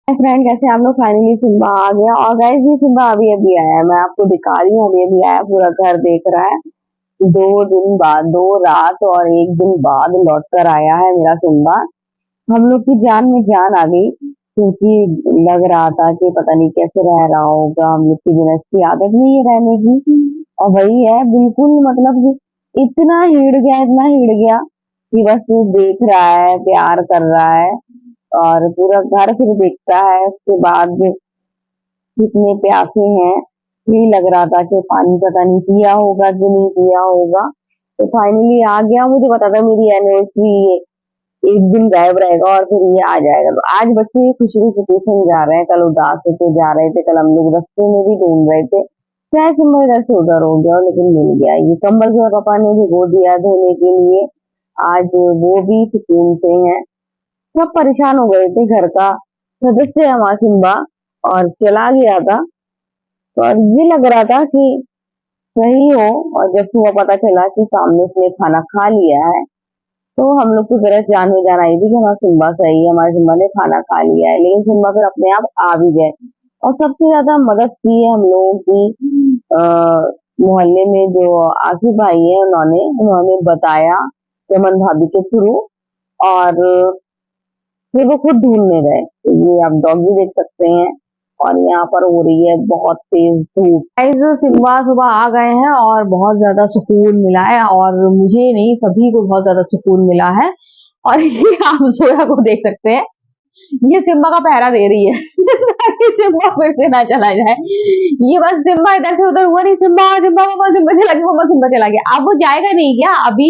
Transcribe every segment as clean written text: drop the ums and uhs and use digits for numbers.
Friend कैसे आप लोग। फाइनली सिम्बा आ गया और गाइस ये सिम्बा अभी अभी आया है। मैं आपको दिखा रही हूँ, अभी अभी आया, पूरा घर देख रहा है। 2 दिन बाद, 2 रात और 1 दिन बाद लौट कर आया है मेरा सिम्बा। हम लोग की जान में जान आ गई, क्योंकि लग रहा था कि पता नहीं कैसे रह रहा होगा। हम लोग की बिना इसकी आदत नहीं है रहने की, और वही है बिल्कुल, मतलब कि इतना हिड़ गया कि बस देख रहा है, प्यार कर रहा है और पूरा घर फिर देखता है। उसके बाद कितने प्यासे हैं, यही लग रहा था कि पानी पता नहीं पिया होगा कि नहीं पिया होगा। तो फाइनली आ गया। मुझे पता था मेरी एनिवर्सरी ये 1 दिन गायब रहेगा और फिर ये आ जाएगा। तो आज बच्चे खुशी खुशी ट्यूशन जा रहे हैं, कल उदास होके जा रहे थे, कल हम लोग रास्ते में भी ढूंढ रहे थे। शायद सिम्बा इधर से उधर हो गया लेकिन मिल गया। ये कंबल जो है पापा ने भिगो दिया धोने के लिए, आज वो भी सुकून से है। सब परेशान हो गए थे, घर का सदस्य है हमारा सिम्बा, और चला गया था। तो और ये लग रहा था कि सही हो, और जब सुबह पता चला कि सामने उसने खाना खा लिया है, तो हम लोग की तरह जान में जान आई थी कि हमारा सिम्बा सही है, हमारे सिम्बा ने खाना खा लिया है। लेकिन सिम्बा फिर अपने आप आ भी गए। और सबसे ज्यादा मदद की है हम लोगों की मोहल्ले में जो आसिफ भाई है, उन्होंने उन्होंने बताया चमन भाभी के थ्रू, और फिर वो खुद ढूंढने गए। तो ये आप डॉगी देख सकते हैं, और यहाँ पर हो रही है बहुत तेज धूप। गाइस सिम्बा सुबह आ गए हैं और बहुत ज्यादा सुकून मिला है, और मुझे नहीं सभी को बहुत ज्यादा सुकून मिला है। और ये आप जोया को देख सकते हैं, ये सिम्बा का पहरा दे रही है ताकि सिम्बा फिर से ना चला जाए। ये बस सिम्बा इधर से उधर हुआ नहीं, सिम्बा सिम्बा मम्मा सिम्बा चला गया, मम्मा सिम्बा चला गया। अब वो जाएगा नहीं क्या, अभी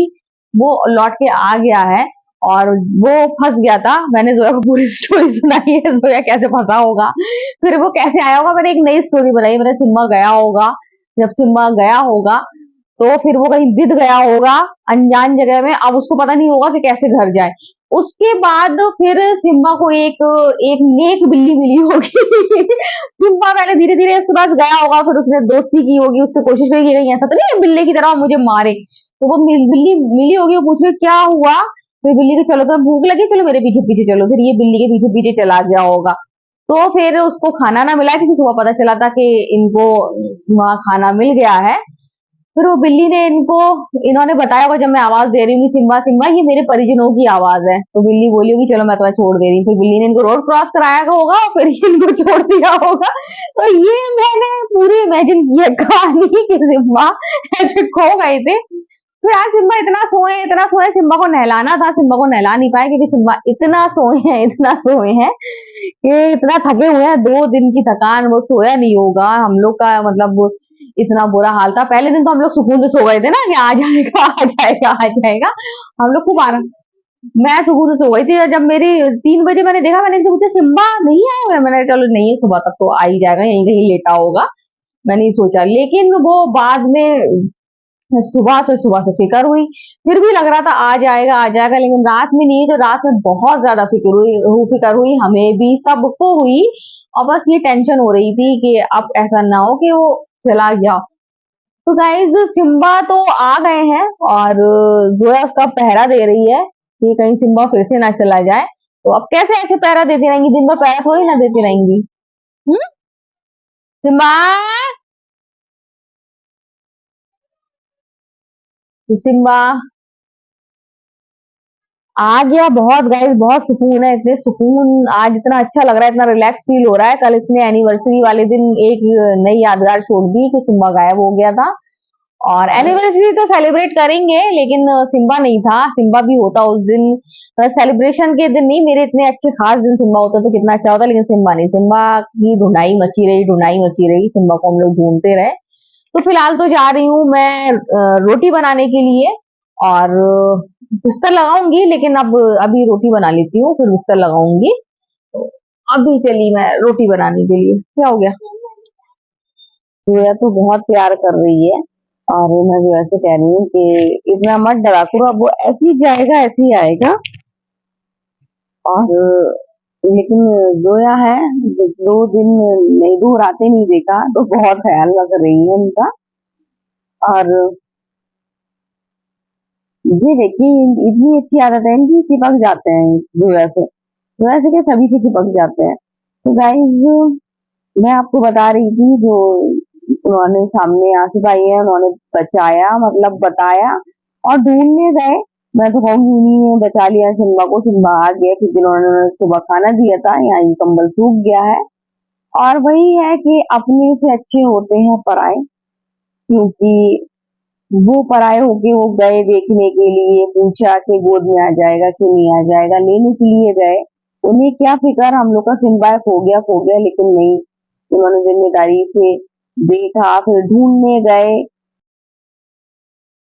वो लौट के आ गया है। और वो फंस गया था, मैंने जोया को पूरी स्टोरी सुनाई है, जोया कैसे फंसा होगा, फिर वो कैसे आया होगा। मैंने एक नई स्टोरी बनाई, मैंने सिम्बा गया होगा, जब सिम्बा गया होगा तो फिर वो कहीं बिद गया होगा अनजान जगह में, अब उसको पता नहीं होगा कि कैसे घर जाए। उसके बाद फिर सिम्बा को एक एक नेक बिल्ली मिली होगी सिम्बा पहले धीरे धीरे उसके पास गया होगा, फिर उसने दोस्ती की होगी, उससे कोशिश करी कि कहीं ऐसा तो नहीं है बिल्ली की तरह मुझे मारे। तो वो बिल्ली मिली होगी, वो पूछ रही क्या हुआ, फिर बिल्ली को चलो तो भूख लगी, चलो मेरे पीछे पीछे चलो, फिर ये बिल्ली के पीछे पीछे चला गया होगा। तो फिर उसको खाना ना मिला, क्योंकि सुबह पता चला था कि इनको वहां खाना मिल गया है। फिर वो बिल्ली ने इन्होंने बताया होगा, जब मैं आवाज दे रही हूँ सिम्बा सिम्बा, ये मेरे परिजनों की आवाज है, तो बिल्ली बोली होगी चलो मैं तुम्हें छोड़ दे रही हूँ। फिर बिल्ली ने इनको रोड क्रॉस कराया होगा, फिर इनको छोड़ दिया होगा। तो ये मैंने पूरी इमेजिन की है कहानी कि सिम्बा ऐसे खो गए थे। फिर आज सिम्बा इतना सोए, सिम्बा को नहलाना था, सिम्बा को नहला नहीं पाए क्योंकि सिम्बा इतना सोए हैं कि इतना थके हुए हैं। 2 दिन की थकान, वो सोया नहीं होगा। हम लोग का मतलब इतना बुरा हाल था। पहले दिन तो हम लोग सुकून से सो गए थे ना कि आ जाएगा आ जाएगा आ जाएगा, हम लोग खूब आराम। मैं सुकून से सो गई थी, जब मेरी 3 बजे मैंने देखा, मैंने तो पूछा सिम्बा नहीं आया, मैंने कहा, चलो नहीं है, सुबह तक तो आ ही जाएगा, यहीं कहीं लेटा होगा, मैंने नहीं सोचा। लेकिन वो बाद में सुबह से फिक्र हुई, फिर भी लग रहा था आ जाएगा, लेकिन रात में नहीं, तो रात में बहुत ज्यादा फिक्र हुई, हमें भी सबको हुई। और बस ये टेंशन हो रही थी कि अब ऐसा ना हो कि वो चला गया। तो गाइज सिम्बा तो आ गए हैं, और जोया उसका पहरा दे रही है कि कहीं सिम्बा फिर से ना चला जाए। तो अब कैसे ऐसे पहरा देती रहेंगी, दिन भर पहरा थोड़ी ना देती रहेंगी। हम्म। सिम्बा, तो सिम्बा आ गया। बहुत गाइस, बहुत सुकून है, इतने सुकून आज, इतना अच्छा लग रहा है, इतना रिलैक्स फील हो रहा है। कल इसने एनिवर्सरी वाले दिन एक नई यादगार छोड़ दी कि सिम्बा गायब हो गया था। और एनिवर्सरी तो सेलिब्रेट करेंगे, लेकिन सिम्बा नहीं था, सिम्बा भी होता उस दिन। सेलिब्रेशन के दिन नहीं, मेरे इतने अच्छे खास दिन सिम्बा होता तो कितना अच्छा होता, लेकिन सिम्बा नहीं। सिम्बा की ढूंढाई मची रही, सिम्बा को हम लोग ढूंढते रहे। तो फिलहाल तो जा रही हूँ मैं रोटी बनाने के लिए, और बिस्तर लगाऊंगी, लेकिन अब अभी रोटी बना लेती हूँ, फिर बिस्तर लगाऊंगी। तो अभी चली मैं रोटी बनाने के लिए। क्या हो गया, जोया तो बहुत प्यार कर रही है, और मैं जो ऐसे कह रही हूँ कि इतना मत डरा करो, अब वो ऐसे ही जाएगा, ऐसे ही आएगा। और लेकिन जोया है, 2 दिन नहीं, 2 रातें नहीं देखा, तो बहुत ख्याल रख रही है उनका। और ये देखिए, इतनी अच्छी आदत है इनकी, चिपक जाते हैं जोया से। जोया से क्या, सभी से चिपक जाते हैं। तो गाइज मैं आपको बता रही थी, जो उन्होंने सामने आसिफ आई है, उन्होंने बचाया, मतलब बताया और ढूंढने गए। मैं तो कहूंगी उन्हीं ने बचा लिया सिम्बा को। सिम्बा आ गया क्योंकि उन्होंने सुबह खाना दिया था, यहाँ ये कंबल सूख गया है। और वही है कि अपने से अच्छे होते हैं पराए, क्योंकि वो पराए होके वो गए देखने के लिए, पूछा कि गोद में आ जाएगा कि नहीं आ जाएगा, लेने के लिए गए। उन्हें क्या फिक्र हम लोग का सिम्बा खो गया, लेकिन नहीं, उन्होंने जिम्मेदारी से देखा, फिर ढूंढने गए।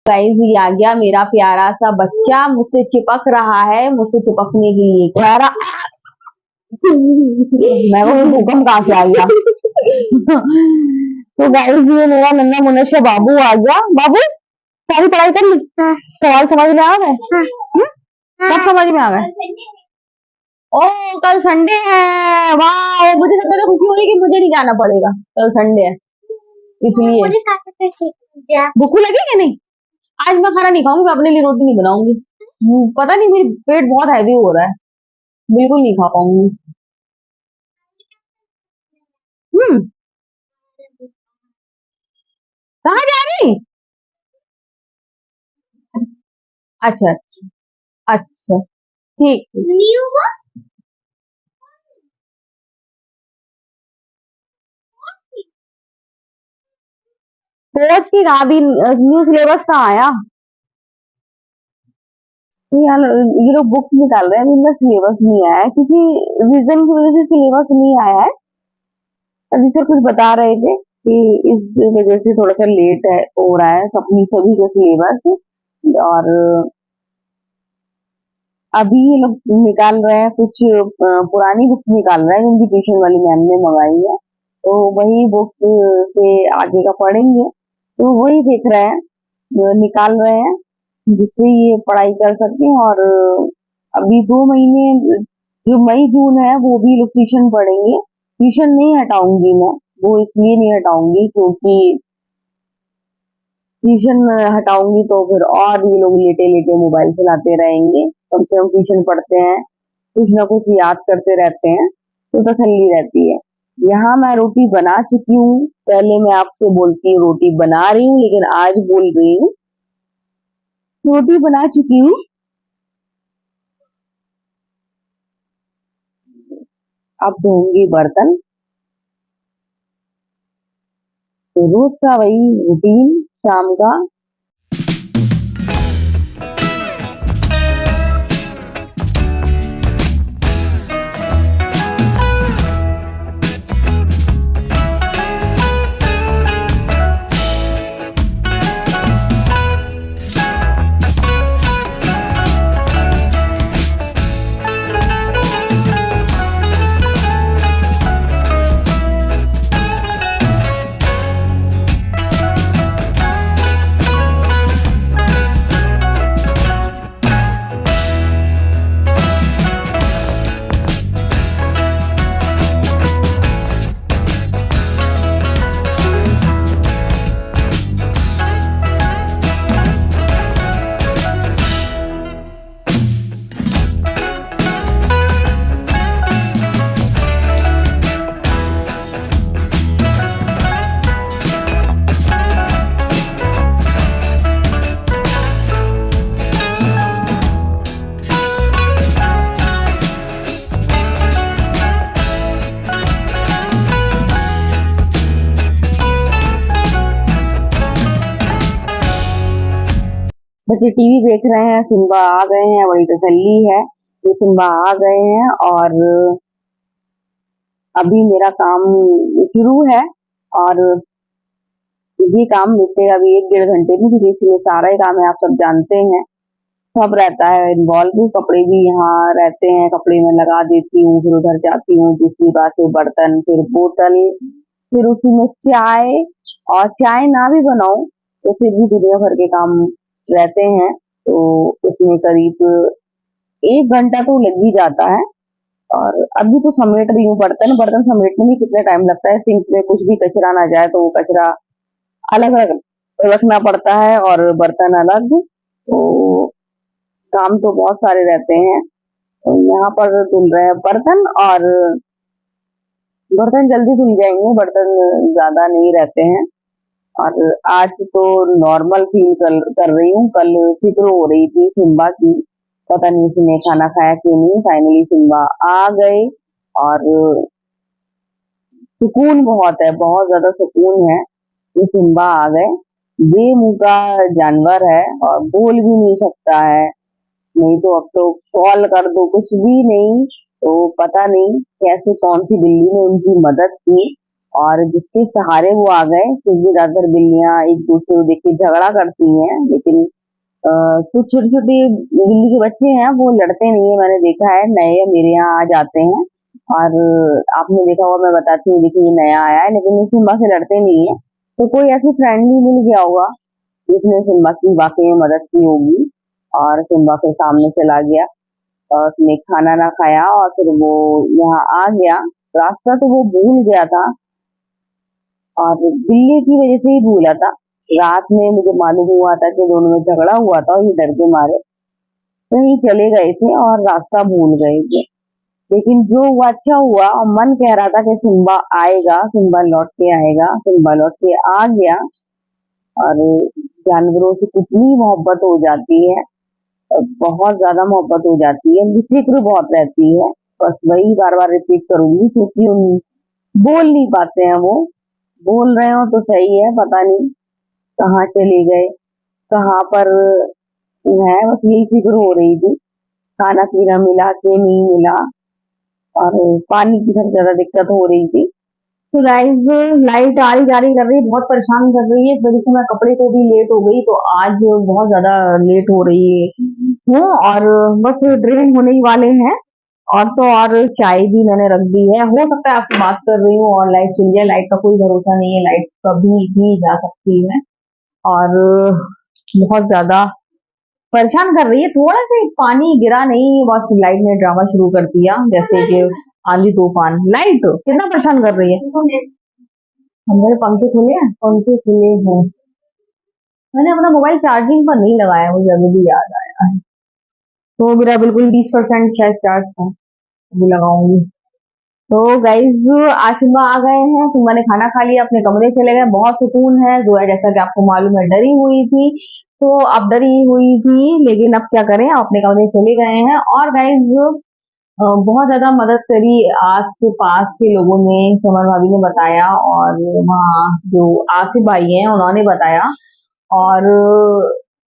गाइस ये आ गया मेरा प्यारा सा बच्चा, मुझसे चिपक रहा है, मुझसे चिपकने के लिए कह रहा। मैं वो भूकंप कहाँ से आ गया। तो गाइस ये मेरा नन्हा मुन्ना बाबू आ गया। बाबू सारी पढ़ाई कर ली? हाँ। सवाल समझ में आ गए? हाँ। सब समझ में आ गए? ओ कल संडे है, वाह, मुझे सबसे ज्यादा खुशी हो रही है कि मुझे नहीं जाना पड़ेगा, कल संडे है इसलिए। भूख लगी कि नहीं? आज मैं खाना नहीं खाऊंगी, मैं अपने लिए रोटी नहीं बनाऊंगी। पता नहीं मेरी पेट बहुत हैवी हो रहा है, बिल्कुल नहीं खा पाऊंगी। हम्म। कहाँ जा रही? अच्छा अच्छा अच्छा, ठीक ठीक। कोर्स की कहा भी, न्यू सिलेबस कहाँ आया? यार ये लोग बुक्स निकाल रहे हैं, इनका सिलेबस नहीं आया है, किसी रीजन की वजह से सिलेबस नहीं आया है। अभी सर कुछ बता रहे थे कि इस वजह से थोड़ा सा लेट है, हो रहा है सभी सभी का सिलेबस। और अभी ये लोग निकाल रहे हैं कुछ पुरानी बुक्स निकाल रहे हैं, जिनकी ट्यूशन वाली मैम ने मंगाई है, तो वही बुक से आगे का पढ़ेंगे। तो वही देख रहे हैं, निकाल रहे हैं, जिससे ये पढ़ाई कर सकें। और अभी 2 महीने, जो मई जून है, वो भी लोग ट्यूशन पढ़ेंगे। ट्यूशन नहीं हटाऊंगी मैं, वो इसलिए नहीं हटाऊंगी क्योंकि ट्यूशन हटाऊंगी तो फिर और ये लोग लेटे लेटे मोबाइल चलाते रहेंगे। कम से कम ट्यूशन पढ़ते हैं, कुछ ना कुछ याद करते रहते हैं, तो तसल्ली रहती है। यहाँ मैं रोटी बना चुकी हूँ, पहले मैं आपसे बोलती हूँ रोटी बना रही हूँ, लेकिन आज बोल रही हूँ रोटी बना चुकी हूँ। अब धोऊंगी बर्तन। तो रोज का वही रूटीन शाम का। बच्चे टीवी देख रहे हैं, सिम्बा आ गए हैं, बड़ी तसल्ली है कि सिम्बा आ गए हैं। और अभी मेरा काम शुरू है, और ये काम निपटेगा अभी 1 डेढ़ घंटे में, क्योंकि इसमें सारा ही काम है, आप सब जानते हैं, सब रहता है इन्वॉल्व। कपड़े भी यहाँ रहते हैं, कपड़े में लगा देती हूँ, फिर उधर जाती हूँ, दूसरी बात है बर्तन, फिर बोतल, फिर उसी में चाय। और चाय ना भी बनाऊं तो फिर भी दुनिया भर के काम रहते हैं, तो उसमें करीब 1 घंटा तो लग ही जाता है। और अभी तो समेट रही हूँ बर्तन। बर्तन समेटने में कितना टाइम लगता है, सिंक में कुछ भी कचरा ना जाए तो वो कचरा अलग अलग रखना पड़ता है और बर्तन अलग। तो काम तो बहुत सारे रहते हैं। तो यहाँ पर धुल रहे हैं बर्तन, और बर्तन जल्दी धुल जाएंगे, बर्तन ज्यादा नहीं रहते हैं। और आज तो नॉर्मल फील कर रही हूँ। कल फिक्र हो रही थी सिम्बा की, पता नहीं इसने खाना खाया कि नहीं। फाइनली सिम्बा आ गए और सुकून बहुत है, बहुत ज्यादा सुकून है कि सिम्बा आ गए। बेमुंह का जानवर है और बोल भी नहीं सकता है। नहीं तो अब तो कॉल कर दो, कुछ भी नहीं। तो पता नहीं कैसे कौन सी बिल्ली ने उनकी मदद की और जिसके सहारे वो आ गए, क्योंकि ज्यादातर बिल्लियां एक दूसरे को देख के झगड़ा करती हैं, लेकिन कुछ छोटे छोटे बिल्ली के बच्चे हैं वो लड़ते नहीं है। मैंने देखा है, नए मेरे यहाँ आ जाते हैं और आपने देखा होगा, मैं बताती हूँ, देखिए ये नया आया है लेकिन ये सिम्बा से लड़ते नहीं है। तो कोई ऐसी फ्रेंडली मिल गया होगा जिसने सिम्बा की वाकई में मदद की होगी और सिम्बा फिर सामने चला गया और उसने खाना ना खाया और फिर वो यहाँ आ गया। रास्ता तो वो भूल गया था और बिल्ली की वजह से ही भूला था। रात में मुझे मालूम हुआ था कि दोनों में झगड़ा हुआ था और ये डर के मारे कहीं चले गए थे और रास्ता भूल गए थे। लेकिन जो हुआ अच्छा हुआ, और मन कह रहा था कि सिम्बा आएगा, सिम्बा लौट के आएगा, सिम्बा लौट के आ गया। और जानवरों से कितनी मोहब्बत हो जाती है, बहुत ज्यादा मोहब्बत हो जाती है, फिक्र बहुत रहती है। बस वही बार बार रिपीट करूंगी क्योंकि उन बोल नहीं पाते हैं वो। बोल रहे हो तो सही है, पता नहीं कहाँ चले गए, कहाँ पर है, बस यही फिक्र हो रही थी। खाना पीना मिला के नहीं मिला और पानी की सबसे ज्यादा दिक्कत हो रही थी। तो गाइस, लाइट आ रही जा रही कर रही है, बहुत परेशान कर रही है। इस वजह से मैं कपड़े को भी लेट हो गई, तो आज बहुत ज्यादा लेट हो रही हूँ और बस ट्रेन होने ही वाले हैं। और तो और चाय भी मैंने रख दी है। हो सकता है आपसे बात कर रही हूँ और लाइट चली जाए, लाइट का कोई भरोसा नहीं है, लाइट कभी भी जा सकती है। और बहुत ज्यादा परेशान कर रही है। थोड़ा सा पानी गिरा नहीं, बस लाइट ने ड्रामा शुरू कर दिया, जैसे कि आंधी तूफान। लाइट कितना परेशान कर रही है। हमारे पंखे खुले हैं, पंखे खुले हैं। मैंने अपना मोबाइल चार्जिंग पर नहीं लगाया, मुझे अभी भी याद आया है। तो मेरा बिल्कुल 20% शायद चार्ज था, अभी लगाऊंगी। तो गाइज, आज सिम्बा आ गए हैं। सिम्बा ने खाना खा लिया, अपने कमरे चले गए। बहुत सुकून है। जो है, जैसा कि आपको मालूम है, डरी हुई थी। तो अब डरी हुई थी, लेकिन अब क्या करें, अपने कमरे चले गए हैं। और गाइज, बहुत ज्यादा मदद करी आस के पास के लोगों ने, समर भाभी ने बताया और वहाँ जो आसिफ भाई हैं उन्होंने बताया। और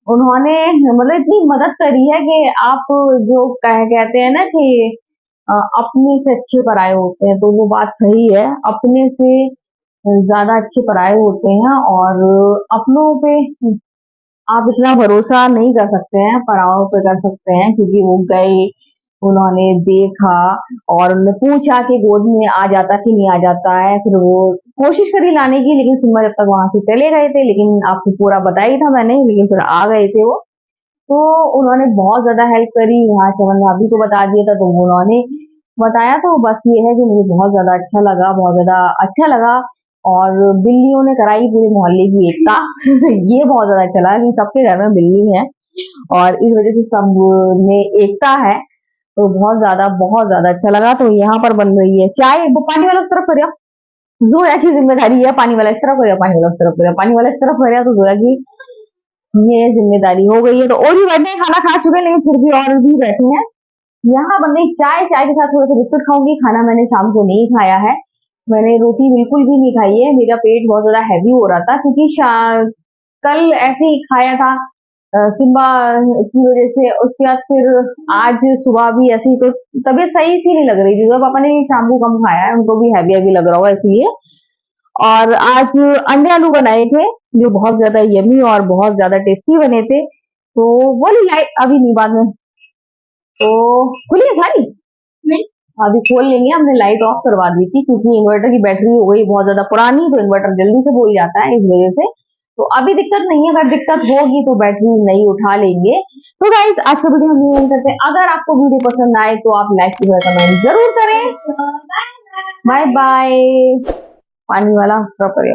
उन्होंने मतलब इतनी मदद करी है कि आप जो कहते हैं ना कि अपने से अच्छे पराये होते हैं, तो वो बात सही है। अपने से ज्यादा अच्छे पराये होते हैं और अपनों पे आप इतना भरोसा नहीं कर सकते हैं, पराओं पे कर सकते हैं, क्योंकि वो गए, उन्होंने देखा और उन्होंने पूछा कि गोद में आ जाता कि नहीं आ जाता है। फिर वो कोशिश करी लाने की, लेकिन सिम्बा जब तक वहां से चले गए थे, लेकिन आपको पूरा बताया ही था मैंने, लेकिन फिर आ गए थे वो। तो उन्होंने बहुत ज्यादा हेल्प करी। यहाँ चमन भाभी को बता दिया था, तो उन्होंने बताया। तो बस ये है कि मुझे बहुत ज्यादा अच्छा लगा, बहुत ज्यादा अच्छा लगा। और बिल्लियों ने कराई पूरे मोहल्ले की एकता। ये बहुत ज्यादा अच्छा लगा कि सबके घर में बिल्ली है और इस वजह से सब में एकता है। तो बहुत ज्यादा अच्छा लगा। तो यहाँ पर बन रही है चाय। वो पानी वाला उस तरफ कर, जोया की जिम्मेदारी है। पानी वाला इस तरफ हो, पानी वाला उस तरफ हो, पानी वाला इस तरफ हो, तो जोया की ये जिम्मेदारी हो गई है। तो और भी बैठे हैं, खाना खा चुके हैं, लेकिन फिर भी और भी बैठे हैं। यहाँ बन रही चाय। चाय के साथ थोड़ा सा बिस्कुट खाऊंगी। खाना मैंने शाम को नहीं खाया है, मैंने रोटी बिल्कुल भी नहीं खाई है। मेरा पेट बहुत ज्यादा हैवी हो रहा था, क्योंकि कल ऐसे ही खाया था सिम्बा की वजह से। उसके बाद फिर आज सुबह भी ऐसे ही, तो तबीयत सही सी नहीं लग रही थी। तो पापा ने शाम को कम खाया है, उनको भी हैवी हैवी लग रहा होगा इसलिए। और आज अंडे आलू बनाए थे, जो बहुत ज्यादा यमी और बहुत ज्यादा टेस्टी बने थे। तो बोली लाइट अभी नहीं, बाद में। तो खुली है सारी नहीं, अभी खोल लेंगे। हमने लाइट ऑफ करवा दी थी क्योंकि इन्वर्टर की बैटरी हो गई बहुत ज्यादा पुरानी, तो इन्वर्टर जल्दी से बोल जाता है, इस वजह से। तो अभी दिक्कत नहीं है, अगर दिक्कत होगी तो बैटरी नई उठा लेंगे। तो गाइस, आज का वीडियो हम यही करते हैं। अगर आपको वीडियो पसंद आए तो आप लाइक शेयर कमेंट जरूर करें। Bye bye. पानी वाला प्रॉपर